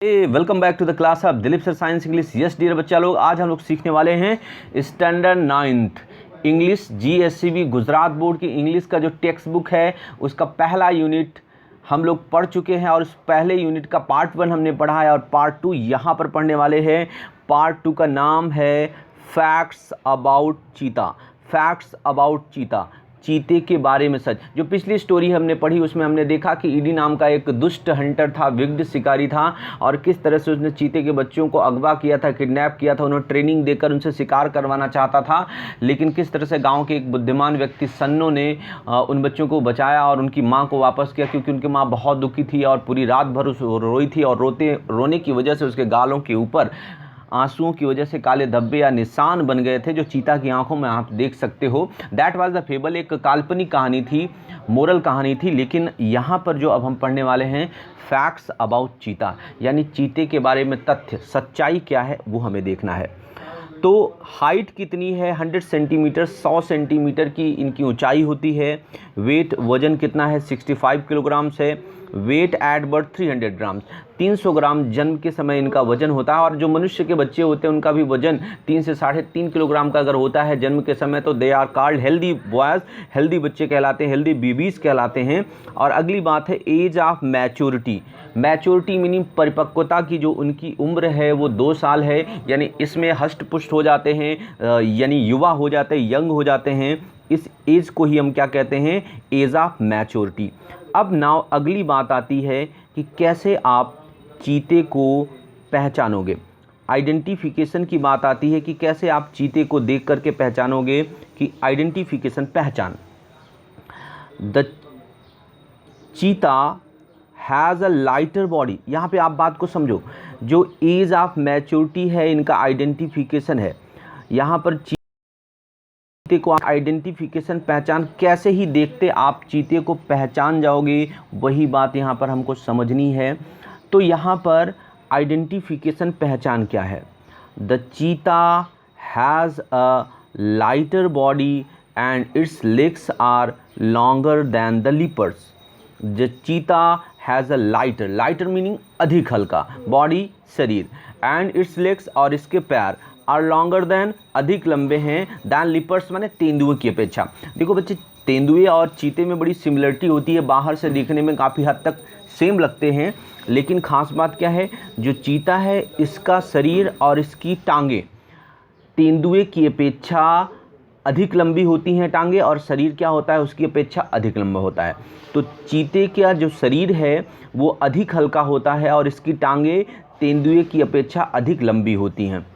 Welcome back to the class of Dilip sir science English. Yes dear बच्चा लोग, आज हम लोग सीखने वाले हैं standard 9th English GSCB Gujarat board की इंग्लिश का जो टेक्स्ट बुक है उसका पहला यूनिट हम लोग पढ़ चुके हैं और उस पहले यूनिट का पार्ट 1 हमने पढ़ा है और पार्ट 2 यहाँ पर पढ़ने वाले हैं। पार्ट 2 का नाम है फैक्ट्स अबाउट चीता। फैक्ट्स अबाउट चीता, चीते के बारे में सच। जो पिछली स्टोरी हमने पढ़ी उसमें हमने देखा कि ईडी नाम का एक दुष्ट हंटर था, विग्ड शिकारी था और किस तरह से उसने चीते के बच्चों को अगवा किया था, किडनैप किया था, उन्हें ट्रेनिंग देकर उनसे शिकार करवाना चाहता था। लेकिन किस तरह से गांव के एक बुद्धिमान व्यक्ति सन्नो ने उन बच्चों को बचाया और उनकी माँ को वापस किया, क्योंकि उनकी माँ बहुत दुखी थी और पूरी रात भर रोई थी और रोने की वजह से उसके गालों के ऊपर आंसुओं की वजह से काले धब्बे या निशान बन गए थे, जो चीता की आंखों में आप देख सकते हो। दैट वाज द फेबल, एक काल्पनिक कहानी थी, मोरल कहानी थी। लेकिन यहाँ पर जो अब हम पढ़ने वाले हैं फैक्ट्स अबाउट चीता, यानी चीते के बारे में तथ्य, सच्चाई क्या है वो हमें देखना है। तो हाइट कितनी है? 100 सेंटीमीटर, 100 सेंटीमीटर की इनकी ऊंचाई होती है। वेट, वजन कितना है? 65 किलोग्राम से। वेट एट बर्थ 300 ग्राम, 300 ग्राम जन्म के समय इनका वजन होता है। और जो मनुष्य के बच्चे होते हैं उनका भी वजन 3 से 3.5 किलोग्राम का अगर होता है जन्म के समय, तो they are called healthy boys, healthy बच्चे कहलाते हैं, हेल्दी बेबीज़ कहलाते हैं। और अगली बात है age of maturity. Maturity meaning परिपक्वता की जो उनकी उम्र है वो 2 साल है, यानी इसमें हष्ट पुष्ट हो जाते हैं, यानी युवा हो जाते हैं, यंग हो जाते हैं। इस एज को ही हम क्या कहते हैं? Age of maturity. अब नाउ अगली बात आती है कि कैसे आप चीते को पहचानोगे। आइडेंटिफिकेशन की बात आती है कि कैसे आप चीते को देख करके पहचानोगे, कि आइडेंटिफिकेशन, पहचान। The cheetah has a lighter body. यहाँ पे आप बात को समझो, जो एज ऑफ मैच्योरिटी है इनका आइडेंटिफिकेशन है। यहाँ पर चीते को आइडेंटिफिकेशन, पहचान कैसे ही देखते आप चीते को पहचान जाओगे, वही बात यहाँ पर हमको समझनी है। तो यहाँ पर आइडेंटिफिकेशन, पहचान क्या है? The cheetah has a lighter body and its legs are longer than the leopards. The cheetah has a lighter, lighter meaning अधिक हल्का, बॉडी शरीर, एंड इट्स लेग्स और इसके पैर, आर लॉन्गर दैन अधिक लंबे हैं, दैन लिपर्स माने तेंदुए की अपेक्षा। देखो बच्चे, तेंदुए और चीते में बड़ी सिमिलरिटी होती है, बाहर से देखने में काफ़ी हद तक सेम लगते हैं। लेकिन ख़ास बात क्या है, जो चीता है इसका शरीर और इसकी टांगें तेंदुए की अपेक्षा अधिक लंबी होती हैं टांगें, और शरीर क्या होता है उसकी अपेक्षा अधिक लंबा होता है। तो चीते का जो शरीर है वो अधिक हल्का होता है और इसकी टांगें तेंदुए की अपेक्षा अधिक लंबी होती हैं।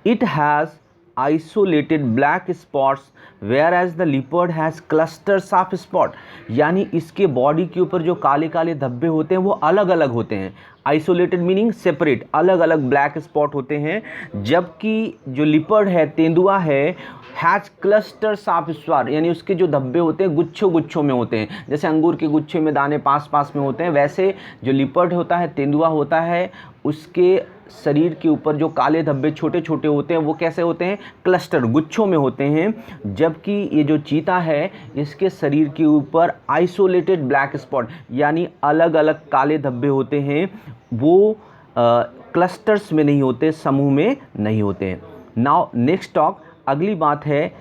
It has isolated black spots whereas the leopard has clusters of spot। यानी इसके बॉडी के ऊपर जो काले काले धब्बे होते हैं वो अलग अलग होते हैं। आइसोलेटेड मीनिंग सेपरेट, अलग अलग ब्लैक स्पॉट होते हैं। जबकि जो लिपर्ड है, तेंदुआ है, हैज क्लस्टर्स ऑफ स्पॉट, यानी उसके जो धब्बे होते हैं गुच्छों गुच्छों में होते हैं। जैसे अंगूर के गुच्छे में दाने पास पास में होते हैं, वैसे जो लिपर्ड होता है, तेंदुआ होता है, उसके शरीर के ऊपर जो काले धब्बे छोटे छोटे होते हैं वो कैसे होते हैं? क्लस्टर, गुच्छों में होते हैं। जबकि ये जो चीता है इसके शरीर के ऊपर आइसोलेटेड ब्लैक स्पॉट, यानी अलग अलग काले धब्बे होते हैं, वो क्लस्टर्स में नहीं होते, समूह में नहीं होते हैं। नाउ नेक्स्ट टॉक, अगली बात है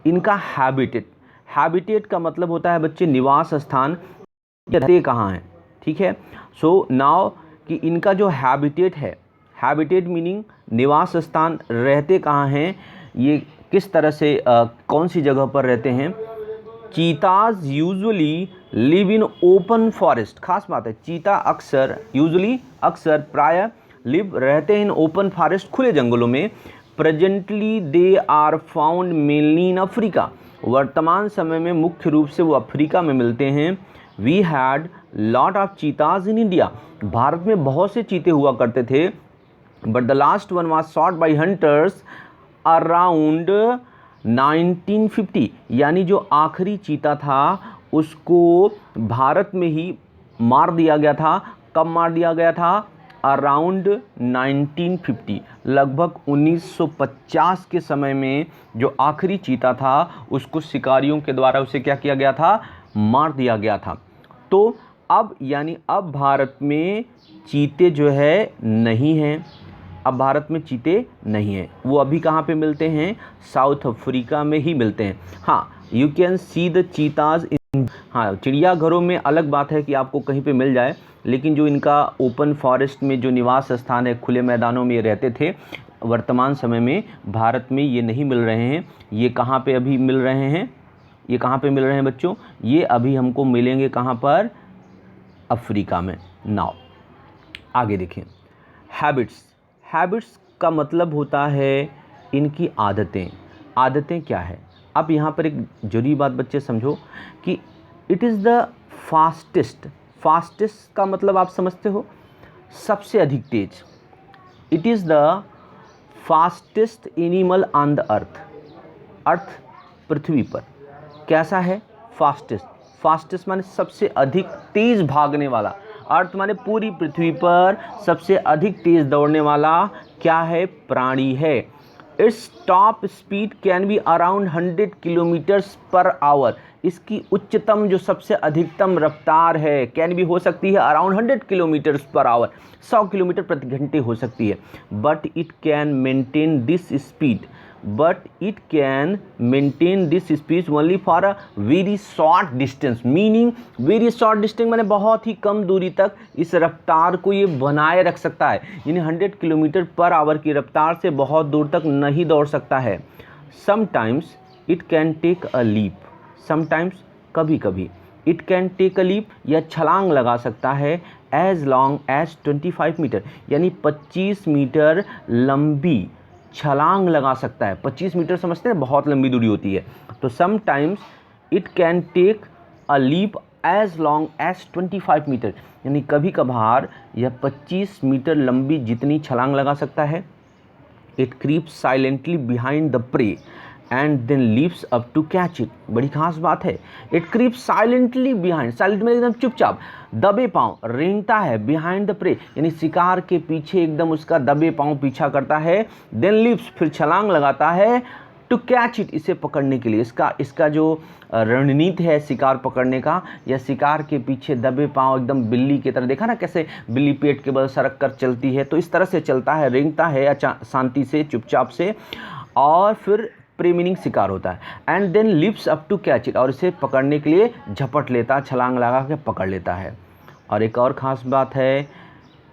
इनका हैबिटेट। हैबिटेट का मतलब होता है बच्चे निवास स्थान, रहते कहाँ हैं, ठीक है। सो नाउ कि इनका जो हैबिटेट है, हैबिटेट मीनिंग निवास स्थान, रहते कहाँ हैं, ये किस तरह से कौन सी जगह पर रहते हैं। Cheetahs usually live in open forest. खास बात है, चीता अक्सर, यूजुअली अक्सर, प्राय, लिव रहते हैं इन ओपन फॉरेस्ट, खुले जंगलों में। Presently they are found mainly in Africa. वर्तमान समय में मुख्य रूप से वो अफ्रीका में मिलते हैं। We had lot of cheetahs in India. भारत में बहुत से चीते हुआ करते थे, but the last one was shot by hunters around 1950। यानी जो आखिरी चीता था उसको भारत में ही मार दिया गया था। कब मार दिया गया था? अराउंड 1950, लगभग 1950 के समय में जो आखिरी चीता था उसको शिकारियों के द्वारा उसे क्या किया गया था? मार दिया गया था। तो अब यानी अब भारत में चीते जो है नहीं हैं, अब भारत में चीते नहीं हैं। वो अभी कहाँ पे मिलते हैं? साउथ अफ्रीका में ही मिलते हैं। हाँ, यू कैन सी द चीताज इन, हाँ चिड़ियाघरों में अलग बात है कि आपको कहीं पे मिल जाए, लेकिन जो इनका ओपन फॉरेस्ट में जो निवास स्थान है, खुले मैदानों में ये रहते थे, वर्तमान समय में भारत में ये नहीं मिल रहे हैं। ये कहाँ पे अभी मिल रहे हैं? ये कहाँ पे मिल रहे हैं बच्चों? ये अभी हमको मिलेंगे कहाँ पर? अफ्रीका में। नाउ आगे देखिए, हैबिट्स। हैबिट्स का मतलब होता है इनकी आदतें। आदतें क्या है? अब यहाँ पर एक जरूरी बात बच्चे समझो कि it is the fastest. Fastest का मतलब आप समझते हो? सबसे अधिक तेज। It is the fastest animal on the earth. Earth, पृथ्वी पर कैसा है? फास्टेस्ट। फास्टेस्ट माने सबसे अधिक तेज भागने वाला। अर्थ माने पूरी पृथ्वी पर सबसे अधिक तेज दौड़ने वाला क्या है? प्राणी है। Its top speed can be around 100 kilometres per hour. इसकी उच्चतम जो सबसे अधिकतम रफ्तार है कैन बी हो सकती है around 100 kilometres per hour, 100 kilometre प्रति घंटे हो सकती है। But it can maintain this speed, but it can maintain this speed only for a very short distance. Meaning very short distance माने बहुत ही कम दूरी तक इस रफ्तार को ये बनाए रख सकता है, यानी 100 किलोमीटर पर आवर की रफ्तार से बहुत दूर तक नहीं दौड़ सकता है। Sometimes it can take a leap, sometimes कभी कभी, it can take a leap या छलांग लगा सकता है एज लॉन्ग एज 25 मीटर, यानी 25 मीटर लंबी छलांग लगा सकता है। 25 मीटर समझते हैं, बहुत लंबी दूरी होती है। तो sometimes it can take a leap as long as 25 meter, यानी कभी कभार यह 25 मीटर लंबी जितनी छलांग लगा सकता है। It creeps silently behind the prey and then leaps up to catch it. बड़ी खास बात है, it creeps silently behind, silent में एकदम चुपचाप, दबे पांव, रेंगता है बिहाइंड द प्रे, यानी शिकार के पीछे एकदम उसका दबे पांव पीछा करता है। देन लीप्स, फिर छलांग लगाता है, टू कैच इट, इसे पकड़ने के लिए। इसका जो रणनीति है शिकार पकड़ने का, या शिकार के पीछे दबे पांव एकदम बिल्ली की तरह, देखा ना कैसे बिल्ली पेट के बल सरक कर चलती है, तो इस तरह से चलता है, रेंगता है शांति से, चुपचाप से, और फिर प्रे मीनिंग शिकार होता है। And then leaps up to catch it, और इसे पकड़ने के लिए झपट लेता है, छलांग लगा के पकड़ लेता है। और एक और ख़ास बात है,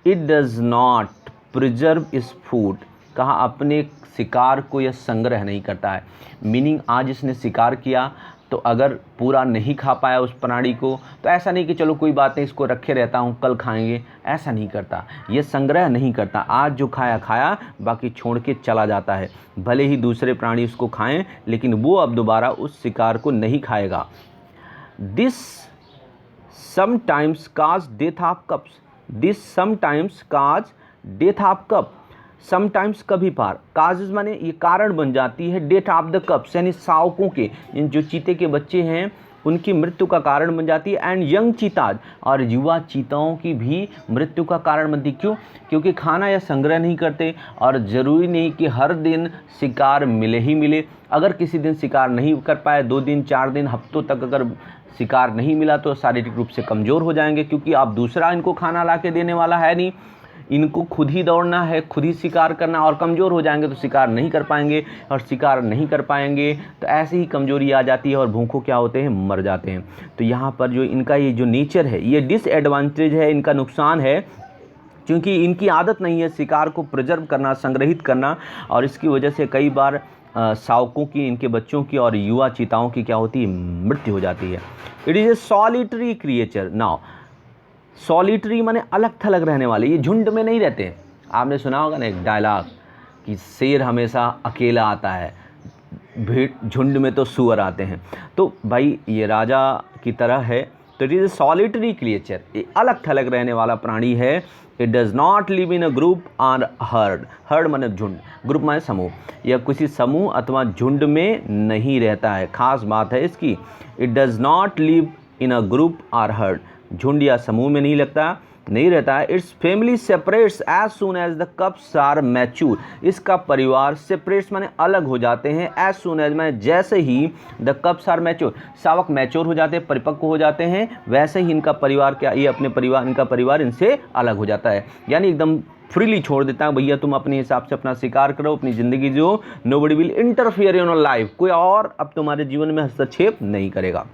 इट डज़ नॉट प्रिजर्व इस फूड, कहा अपने शिकार को यह संग्रह नहीं करता है। मीनिंग आज इसने शिकार किया तो अगर पूरा नहीं खा पाया उस प्राणी को, तो ऐसा नहीं कि चलो कोई बात नहीं इसको रखे रहता हूँ कल खाएंगे, ऐसा नहीं करता। ये संग्रह नहीं करता, आज जो खाया खाया, बाकी छोड़ के चला जाता है। भले ही दूसरे प्राणी उसको खाएं, लेकिन वो अब दोबारा उस शिकार को नहीं खाएगा। This sometimes cause death of cups, this sometimes cause death of cup, sometimes कभी पार, काजेज माने ये कारण बन जाती है, डेथ ऑफ द कप्स यानी शावकों के, जो चीते के बच्चे हैं उनकी मृत्यु का कारण बन जाती है। एंड यंग चीताज, और युवा चीताओं की भी मृत्यु का कारण बनती। क्यों? क्योंकि खाना या संग्रह नहीं करते, और ज़रूरी नहीं कि हर दिन शिकार मिले ही मिले। अगर किसी दिन शिकार नहीं कर पाए, 2 दिन 4 दिन हफ्तों तक अगर शिकार नहीं मिला, तो शारीरिक रूप से कमज़ोर हो जाएंगे, क्योंकि आप दूसरा इनको खाना ला के देने वाला है नहीं, इनको खुद ही दौड़ना है, खुद ही शिकार करना, और कमज़ोर हो जाएंगे तो शिकार नहीं कर पाएंगे, और शिकार नहीं कर पाएंगे तो ऐसे ही कमज़ोरी आ जाती है, और भूखों क्या होते हैं, मर जाते हैं। तो यहाँ पर जो इनका ये जो नेचर है, ये डिसएडवांटेज है, इनका नुकसान है, क्योंकि इनकी आदत नहीं है शिकार को प्रिजर्व करना, संग्रहित करना, और इसकी वजह से कई बार शावकों की, इनके बच्चों की और युवा चीताओं की क्या होती है, मृत्यु हो जाती है। It is a solitary creature. Now solitary माने अलग थलग रहने वाले, ये झुंड में नहीं रहते। आपने सुना होगा ना एक डायलॉग कि शेर हमेशा अकेला आता है, भीड़ झुंड में तो सुअर आते हैं। तो भाई ये राजा की तरह है। तो it is a solitary creature, ये अलग थलग रहने वाला प्राणी है। It does not live in a group और हर्ड, हर्ड माने झुंड, ग्रुप माने समूह, या किसी समूह अथवा झुंड में नहीं रहता है। खास बात है इसकी, it does not live in a group और हर्ड, झुंड या समूह में नहीं लगता। नहीं रहता है। Its family separates as soon as the cubs are mature, इसका परिवार सेपरेट्स माने अलग हो जाते हैं, एज सून एज माने जैसे ही द कप्स आर मैच्योर, शावक मैच्योर हो जाते हैं, परिपक्व हो जाते हैं, वैसे ही इनका परिवार क्या, ये अपने परिवार, इनका परिवार इनसे अलग हो जाता है। यानी एकदम फ्रीली छोड़ देता है, भैया तुम अपने हिसाब से अपना शिकार करो, अपनी ज़िंदगी जियो, nobody will interfere in your life, कोई और अब तुम्हारे जीवन में हस्तक्षेप नहीं करेगा।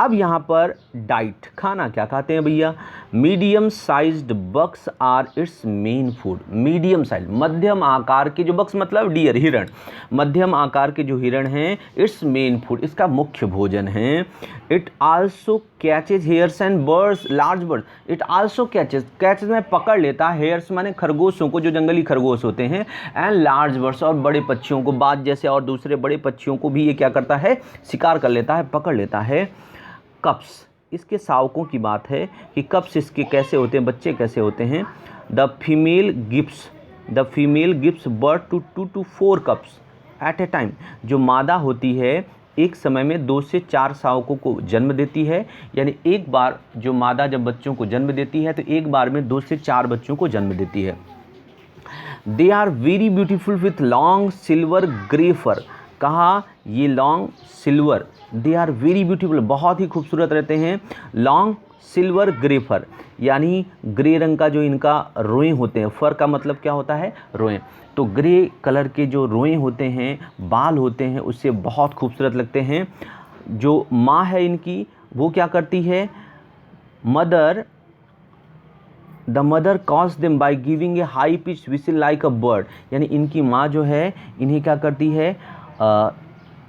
अब यहाँ पर डाइट, खाना क्या खाते हैं भैया, medium sized bucks are its main food, medium size मध्यम आकार के जो बक्स मतलब डियर हिरण, मध्यम आकार के जो हिरण हैं इट्स मेन फूड, इसका मुख्य भोजन है। It also catches hairs and birds, large birds, it also catches में पकड़ लेता है, हेयर्स माने खरगोशों को, जो जंगली खरगोश होते हैं, एंड लार्ज बर्ड्स और बड़े पक्षियों को, बाज जैसे और दूसरे बड़े पक्षियों को भी ये क्या करता है, शिकार कर लेता है, पकड़ लेता है। कप्स, इसके शावकों की बात है कि कप्स इसके कैसे होते हैं, बच्चे कैसे होते हैं। The female gives birth to 2 to 4 cubs at a time, जो मादा होती है एक समय में 2 से 4 शावकों को जन्म देती है, यानी एक बार जो मादा जब बच्चों को जन्म देती है तो एक बार में 2 से 4 बच्चों को जन्म देती है। They are very beautiful with long silver grey fur, कहा ये long silver, they are very beautiful, बहुत ही खूबसूरत रहते हैं, लॉन्ग सिल्वर ग्रे फर, यानी ग्रे रंग का जो इनका रोएं होते हैं, फर का मतलब क्या होता है, रोएं, तो ग्रे कलर के जो रोएं होते हैं, बाल होते हैं, उससे बहुत खूबसूरत लगते हैं। जो माँ है इनकी वो क्या करती है, the mother cause them by giving a high pitch whistle like a bird, यानी इनकी माँ जो है इन्हें क्या करती है,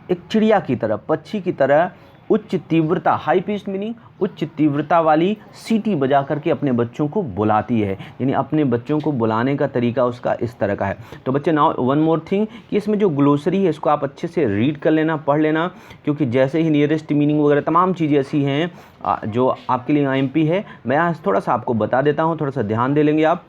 एक चिड़िया की तरह, पक्षी की तरह उच्च तीव्रता, हाई पिच मीनिंग उच्च तीव्रता वाली सीटी बजा करके अपने बच्चों को बुलाती है, यानी अपने बच्चों को बुलाने का तरीका उसका इस तरह का है। तो बच्चे नाउ वन मोर थिंग कि इसमें जो ग्लोसरी है इसको आप अच्छे से रीड कर लेना, पढ़ लेना, क्योंकि जैसे ही नियरेस्ट मीनिंग वगैरह तमाम चीज़ें ऐसी हैं जो आपके लिए IMP है, मैं यहाँ थोड़ा सा आपको बता देता हूँ, थोड़ा सा ध्यान दे लेंगे आप।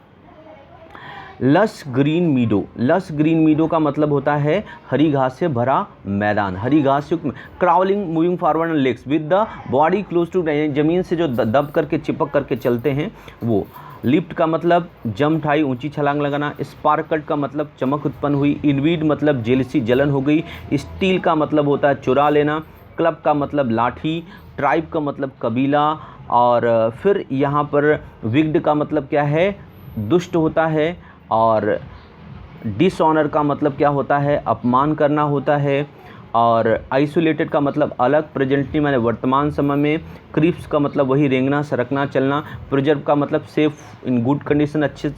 लस ग्रीन मीडो, लस ग्रीन मीडो का मतलब होता है हरी घास से भरा मैदान, हरी घास युक्त, crawling moving forward and legs with the body close to, जमीन से जो दब करके चिपक करके चलते हैं वो। लिफ्ट का मतलब जंप हाई, ऊंची छलांग लगाना। स्पार्कल्ड का मतलब चमक उत्पन्न हुई। इनवीड मतलब जेलसी, जलन हो गई। स्टील का मतलब होता है चुरा लेना। क्लब का मतलब लाठी। ट्राइब का मतलब कबीला। और फिर यहाँ पर विग्ड का मतलब क्या है, दुष्ट होता है। और डिसऑनर का मतलब क्या होता है, अपमान करना होता है। और आइसोलेटेड का मतलब अलग, प्रेजेंटली माने वर्तमान समय में। क्रिप्स का मतलब वही रेंगना, सरकना, चलना। प्रिजर्व का मतलब सेफ इन गुड कंडीशन, अच्छे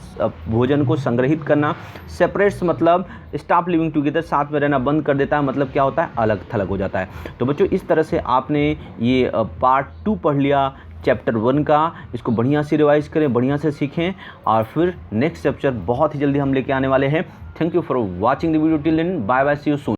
भोजन को संग्रहित करना। सेपरेट्स मतलब स्टॉप लिविंग टुगेदर, साथ में रहना बंद कर देता है, मतलब क्या होता है, अलग थलग हो जाता है। तो बच्चों इस तरह से आपने ये पार्ट 2 पढ़ लिया चैप्टर 1 का। इसको बढ़िया से रिवाइज करें, बढ़िया से सीखें, और फिर नेक्स्ट चैप्टर बहुत ही जल्दी हम लेके आने वाले हैं। Thank you for watching the video till then, bye bye, see you soon.